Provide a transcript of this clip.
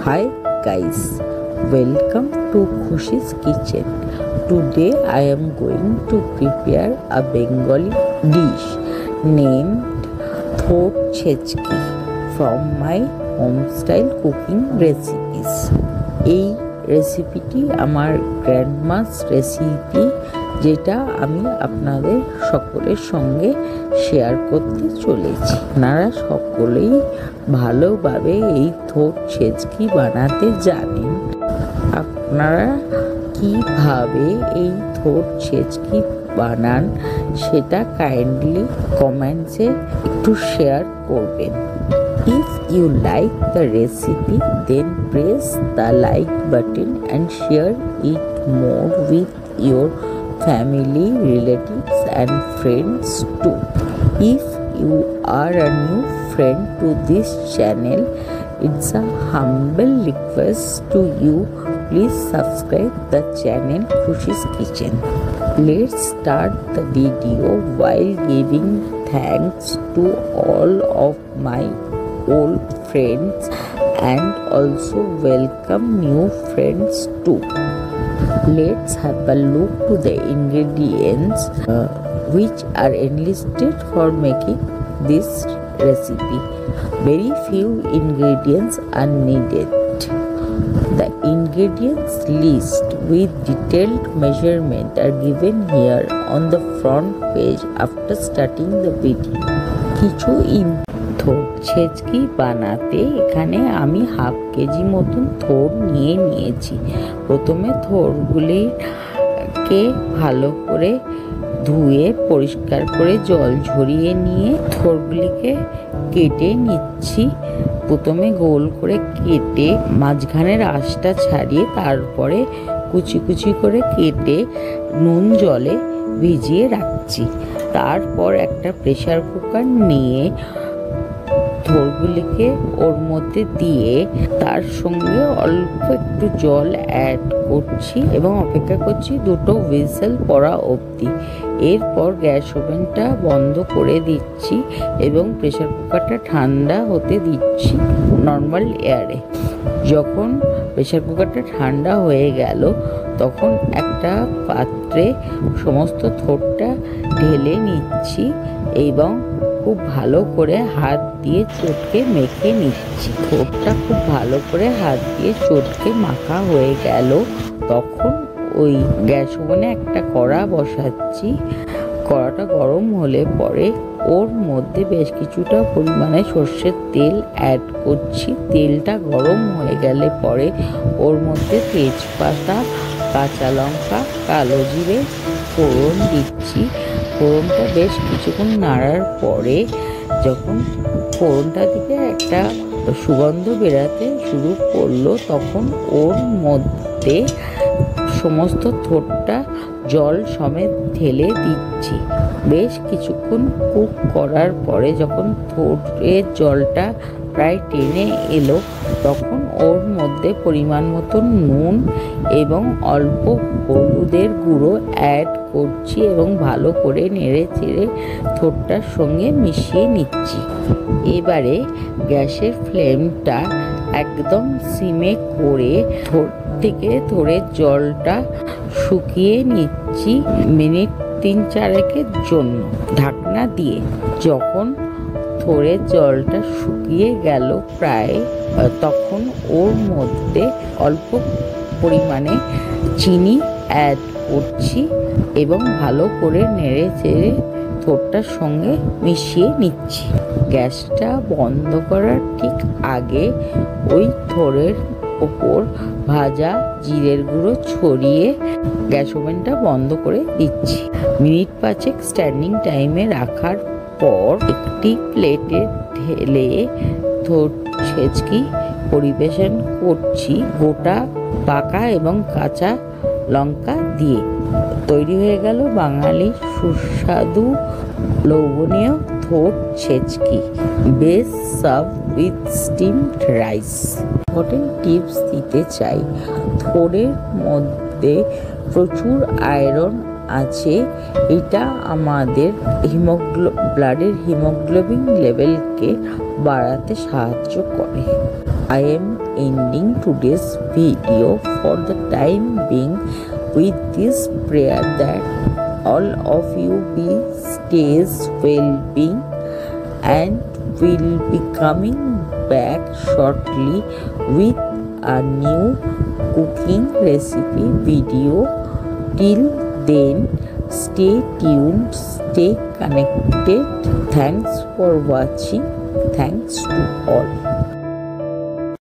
Hi guys, welcome to Khushi's kitchen. Today I am going to prepare a Bengali dish named thot chechki from my home style cooking recipes. এই রেসিপিটি আমার গ্র্যান্ডমাস recipe, যেটা আমি আপনাদের সকলের সঙ্গে share করতে চলেছি। আপনারা সকলেই ভালোভাবে এই থোট ছেচকি বানাতে জানেন। আপনারা কিভাবে এই থোট ছেচকি বানান সেটা কাইন্ডলি কমেন্টসে একটু শেয়ার করবেন। If you like the recipe, then press the like button and share it more with your family, relatives and friends too. If you are a new friend to this channel, it's a humble request to you, please subscribe the channel Khushi's Kitchen. Let's start the video while giving thanks to all of my old friends and also welcome new friends too. Let's have a look to the ingredients which are enlisted for making this recipe. Very few ingredients are needed. The ingredients list with detailed measurement are given here on the front page after starting the video. কিছু থোট ছেচকি বানাতে এখানে আমি half KG মতন থোড় নিয়েছি। প্রথমে থোড়গুলিকে ভালো করে ধুয়ে পরিষ্কার করে জল ঝরিয়ে নিয়ে থোড়গুলিকে কেটে নিচ্ছি। প্রথমে গোল করে কেটে মাঝখানের আঁশটা ছাড়িয়ে তারপরে কুচি কুচি করে কেটে নুন জলে ভিজিয়ে রাখছি। তারপর একটা প্রেসার কুকার নিয়ে থোড়গুলিকে ওর মধ্যে দিয়ে তার সঙ্গে অল্প একটু জল অ্যাড করছি এবং অপেক্ষা করছি দুটো হুইসেল পড়া অবধি। এরপর গ্যাস ওভেনটা বন্ধ করে দিচ্ছি এবং প্রেসার কুকারটা ঠান্ডা হতে দিচ্ছি নর্মাল এয়ারে। যখন প্রেসার কুকারটা ঠান্ডা হয়ে গেল তখন একটা পাত্রে সমস্ত থোড়টা ঢেলে নিচ্ছি এবং খুব ভালো করে হাত দিয়ে চটকে মেখে নিচ্ছি। থোড়টা খুব ভালো করে হাত দিয়ে চটকে মাখা হয়ে গেল তখন ওই গ্যাস ওভেনে একটা কড়া বসাচ্ছি। কড়াটা গরম হলে পরে ওর মধ্যে বেশ কিছুটা পরিমাণে সর্ষের তেল অ্যাড করছি। তেলটা গরম হয়ে গেলে পরে ওর মধ্যে তেজপাতা, কাঁচা লঙ্কা, কালো জিরে ফোড়ন দিচ্ছি। ফোড়নটা বেশ কিছুক্ষণ নাড়ার পরে যখন ফোড়নটা থেকে একটা সুগন্ধ বেরাতে শুরু করলো তখন ওর মধ্যে সমস্ত থোড়টা জল সমেত ঢেলে দিচ্ছি। বেশ কিছুক্ষণ কুক করার পরে যখন থোড়ের জলটা প্রায় টেনে এলো তখন ওর মধ্যে পরিমাণ মতন নুন এবং অল্প হলুদের গুঁড়ো অ্যাড করছি এবং ভালো করে নেড়ে চেড়ে থোড়টার সঙ্গে মিশিয়ে নিচ্ছি। এবারে গ্যাসের ফ্লেমটা একদম সিমে করে থোড় থেকে থোড়ের জলটা শুকিয়ে নিচ্ছি মিনিট 3-4 জন্য ঢাকনা দিয়ে। যখন থোড়ের জলটা শুকিয়ে গেল প্রায় তখন ওর মধ্যে অল্প পরিমাণে চিনি অ্যাড করছি এবং ভালো করে নেড়ে চেড়ে থোড়টার সঙ্গে মিশিয়ে নিচ্ছি। গ্যাসটা বন্ধ করার ঠিক আগে ওই থোড়ের ওপর ভাজা জিরের গুঁড়ো ছড়িয়ে গ্যাস ওভেনটা বন্ধ করে দিচ্ছি। মিনিট 5 স্ট্যান্ডিং টাইমে রাখার পর একটি প্লেটে ঢেলে থোট ছেচকি পরিবেশন করছি গোটা পাকা এবং কাঁচা লঙ্কা দিয়ে। তৈরি হয়ে গেল বাঙালি সুস্বাদু লবণীয় থোট ছেচকি, best serve with steamed rice. Important tips দিতে চাই, থোড়ের মধ্যে প্রচুর আয়রন আছে। এটা আমাদের ব্লাডের হিমোগ্লোবিন লেভেলকে বাড়াতে সাহায্য করে। I am ending today's video for the time being with this prayer that all of you be stays well-being, and will be coming back shortly with a new cooking recipe video. Till then, stay tuned, stay connected. Thanks for watching. Thanks to all.